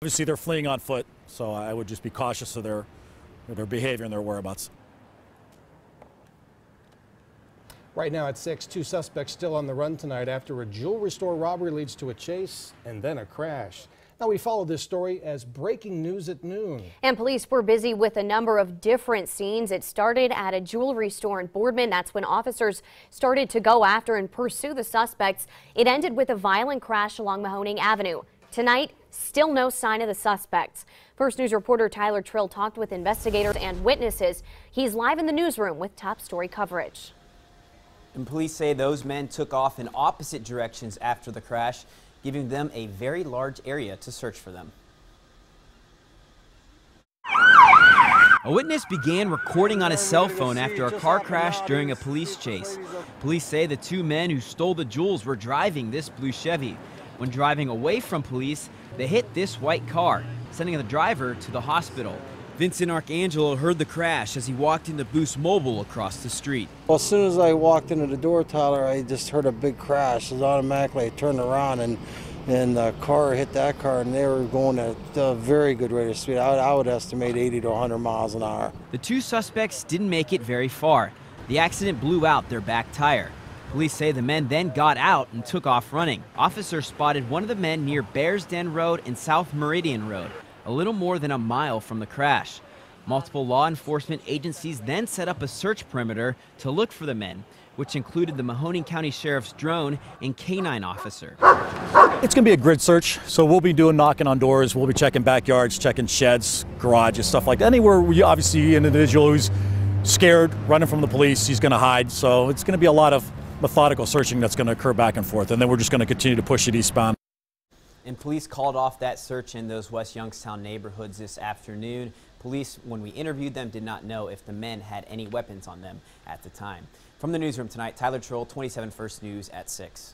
Obviously, they're fleeing on foot, so I would just be cautious of their behavior and their whereabouts. Right now at 6, 2 suspects still on the run tonight after a jewelry store robbery leads to a chase and then a crash. Now we follow this story as breaking news at noon. And police were busy with a number of different scenes. It started at a jewelry store in Boardman. That's when officers started to go after and pursue the suspects. It ended with a violent crash along Mahoning Avenue. Tonight, still no sign of the suspects. First News reporter Tyler Trill talked with investigators and witnesses. He's live in the newsroom with top story coverage. And police say those men took off in opposite directions after the crash, giving them a very large area to search for them. A witness began recording on his cell phone after a car crash during a police chase. Police say the two men who stole the jewels were driving this blue Chevy. When driving away from police, they hit this white car, sending the driver to the hospital. Vincent Archangelo heard the crash as he walked into Boost Mobile across the street. Well, as soon as I walked into the door, Tyler, I just heard a big crash. Automatically I turned around and the car hit that car, and they were going at a very good rate of speed. I would estimate 80 to 100 miles an hour. The two suspects didn't make it very far. The accident blew out their back tire. Police say the men then got out and took off running. Officers spotted one of the men near Bears Den Road and South Meridian Road, a little more than a mile from the crash. Multiple law enforcement agencies then set up a search perimeter to look for the men, which included the Mahoning County Sheriff's drone and canine officer. It's going to be a grid search, so we'll be doing knocking on doors, we'll be checking backyards, checking sheds, garages, stuff like that. Anywhere we obviously see an individual who's scared, running from the police, he's going to hide. So it's going to be a lot of methodical searching that's going to occur back and forth, and then we're just going to continue to push it eastbound. And police called off that search in those West Youngstown neighborhoods this afternoon. Police, when we interviewed them, did not know if the men had any weapons on them at the time. From the newsroom tonight, Tyler Trill, 27 First News at 6.